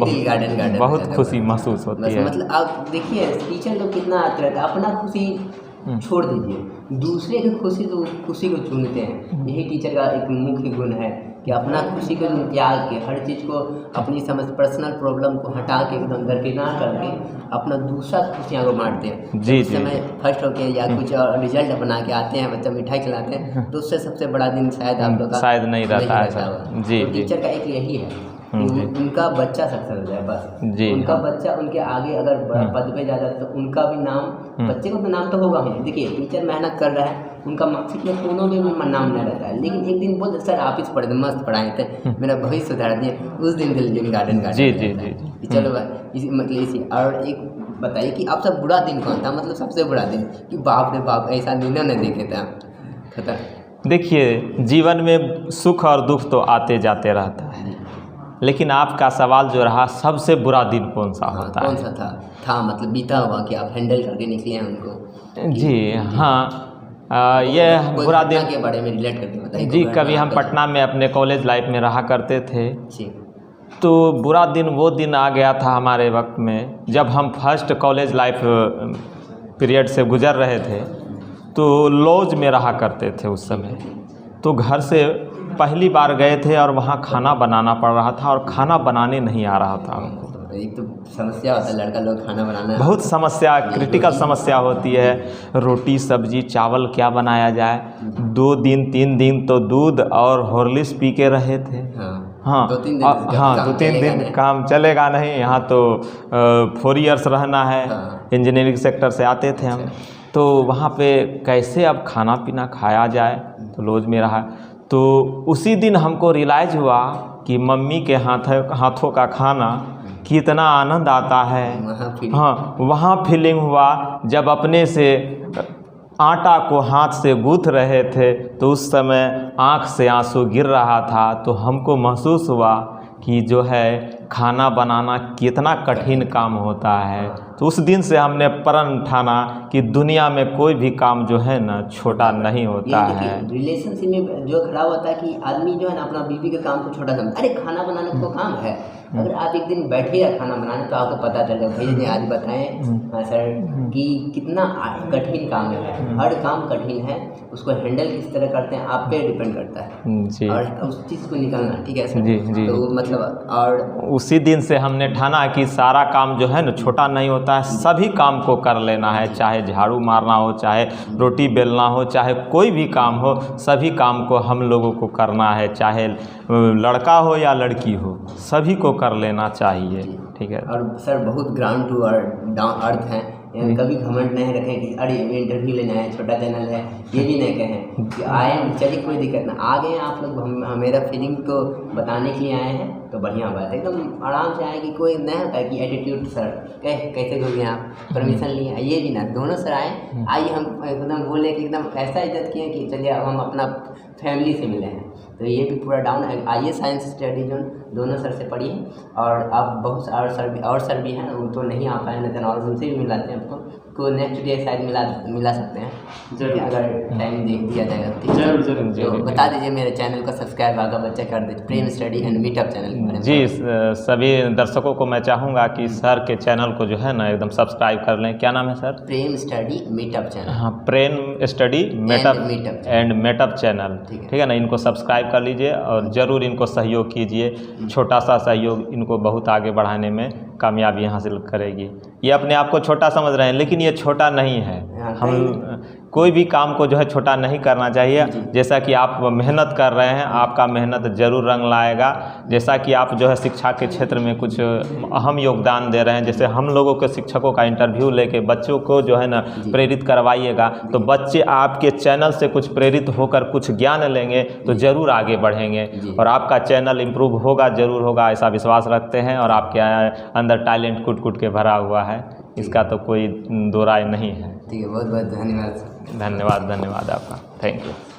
बहुत खुशी महसूस होती है। मतलब आप देखिए टीचर लोग कितना रहता है, अपना खुशी छोड़ दीजिए, दूसरे की खुशी को चुनते हैं। यही टीचर का एक मुख्य गुण है कि अपना खुशी को त्याग के, हर चीज़ को अपनी पर्सनल प्रॉब्लम को हटा के एकदम दरकिनार करके अपना दूसरा खुशियाँ को बांटते हैं। जी उस समय फर्स्ट होके या कुछ रिजल्ट बना के आते हैं, बच्चा मिठाई खिलाते हैं, तो उससे सबसे बड़ा दिन शायद आप लोग का शायद नहीं रहता है सर। जी तो टीचर का एक यही है उनका बच्चा सक्सेस हो जाए बस। जी, उनका बच्चा उनके आगे अगर पद पे जा जाता तो उनका भी नाम, बच्चे को तो नाम तो होगा ही। देखिए टीचर मेहनत कर रहा है, उनका मार्कशीट में कोनो भी नाम नहीं रहता है, लेकिन एक दिन बोल सर आप इस पढ़े मस्त पढ़ाए थे, मेरा भविष्य सुधार दिए, उस दिन दिल गार्डन जी जी जी चलो भाई मतलब इसी। और एक बताइए कि आपसे बुरा दिन कौन था, मतलब सबसे बुरा दिन कि बाप रे बाप ऐसा दिन नहीं देखे थे खतर। देखिए जीवन में सुख और दुख तो आते जाते रहता है, लेकिन आपका सवाल जो रहा सबसे बुरा दिन कौन सा होता है? कौन सा था मतलब बीता हुआ कि आप हैंडल करके निकले हैं उनको? जी हाँ, ये बुरा दिन के बारे में रिलेट करके बताइए। जी, कभी हम पटना में अपने कॉलेज लाइफ में रहा करते थे जी। तो बुरा दिन वो दिन आ गया था हमारे वक्त में जब हम फर्स्ट कॉलेज लाइफ पीरियड से गुजर रहे थे, तो लॉज में रहा करते थे उस समय। तो घर से पहली बार गए थे और वहाँ खाना बनाना पड़ रहा था और खाना बनाने नहीं आ रहा था हमको। एक तो समस्या होता है, लड़का लोग खाना बनाना बहुत समस्या, क्रिटिकल समस्या होती है। रोटी सब्जी चावल क्या बनाया जाए। 2 दिन 3 दिन तो दूध और हॉर्लिक्स पी के रहे थे। हाँ 2-3 दिन काम चलेगा नहीं। यहाँ तो 4 इयर्स रहना है। इंजीनियरिंग सेक्टर से आते थे हम, तो वहाँ पे कैसे अब खाना पीना खाया जाए, तो लॉज में रहा। तो उसी दिन हमको रियलाइज़ हुआ कि मम्मी के हाथों का खाना कितना आनंद आता है। हाँ, वहाँ फीलिंग हुआ जब अपने से आटा को हाथ से गूँथ रहे थे, तो उस समय आँख से आंसू गिर रहा था। तो हमको महसूस हुआ कि जो है खाना बनाना कितना कठिन काम होता है। तो उस दिन से हमने प्रण ठाना कि दुनिया में कोई भी काम जो है ना छोटा नहीं होता है। रिलेशनशिप में जो खराब होता है कि आदमी जो है ना अपना बीवी के काम को छोटा समझता है। अरे खाना बनाने को काम है, अगर आप एक दिन बैठे या खाना बनाने तो आपको पता चल जाए। भैया ने आज बताएं सर कि कितना कठिन काम है। हर काम कठिन है, उसको हैंडल किस तरह करते हैं आप पे डिपेंड करता है जी। और उस चीज़ को निकालना, ठीक है सर? जी जी। तो मतलब और उसी दिन से हमने ठाना कि सारा काम जो है ना छोटा नहीं होता है, सभी काम को कर लेना है। चाहे झाड़ू मारना हो, चाहे रोटी बेलना हो, चाहे कोई भी काम हो, सभी काम को हम लोगों को करना है। चाहे लड़का हो या लड़की हो, सभी को कर लेना चाहिए, ठीक है। और सर बहुत ग्राउंड टू अर्थ हैं, कभी घमंड नहीं रखें कि अरे इंटरव्यू लेना है, छोटा चैनल है, ये भी नहीं कहें कि आए चलिए कोई दिक्कत ना, आ गए आप लोग मेरा फीलिंग को बताने के लिए आए हैं तो बढ़िया बात है। एकदम आराम से आए कि कोई नहीं होता कि एटीट्यूड सर कैसे घूमे आप, परमिशन लिए, ये भी ना, दोनों सर आइए हम एकदम बोले कि एकदम ऐसा इज्जत किए कि चलिए अब हम अपना फैमिली से मिले हैं। तो ये भी पूरा डाउन आइए साइंस स्टडी जोन दोनों सर से पढ़िए। और आप बहुत और सर भी हैं, वो तो नहीं आ पाए नहीं और उनसे भी मिलाते हैं आपको नेक्स्ट डे शायद मिला सकते हैं जरूर, अगर टाइम दिया जाएगा तो जरूर। तो बता दीजिए मेरे चैनल को सब्सक्राइब आगा बच्चा कर दीजिए, प्रेम स्टडी एंड मीटअप चैनल के बारे में। जी, सभी दर्शकों को मैं चाहूँगा कि सर के चैनल को जो है ना एकदम सब्सक्राइब कर लें। क्या नाम है सर? प्रेम स्टडी मीटअप चैनल। हाँ, प्रेम स्टडी मीटअप चैनल, ठीक है ना। इनको सब्सक्राइब कर लीजिए और ज़रूर इनको सहयोग कीजिए। छोटा सा सहयोग इनको बहुत आगे बढ़ाने में कामयाबी हासिल करेगी। ये अपने आप को छोटा समझ रहे हैं, लेकिन ये छोटा नहीं है। हम कोई भी काम को जो है छोटा नहीं करना चाहिए। जैसा कि आप मेहनत कर रहे हैं, आपका मेहनत ज़रूर रंग लाएगा। जैसा कि आप जो है शिक्षा के क्षेत्र में कुछ अहम योगदान दे रहे हैं, जैसे हम लोगों के शिक्षकों का इंटरव्यू लेके बच्चों को जो है ना प्रेरित करवाइएगा, तो बच्चे आपके चैनल से कुछ प्रेरित होकर कुछ ज्ञान लेंगे तो ज़रूर आगे बढ़ेंगे और आपका चैनल इम्प्रूव होगा, ज़रूर होगा, ऐसा विश्वास रखते हैं। और आपके अंदर टैलेंट कूट कूट के भरा हुआ है, इसका तो कोई दो राय नहीं है। ठीक है, बहुत बहुत धन्यवाद। धन्यवाद आपका, थैंक यू।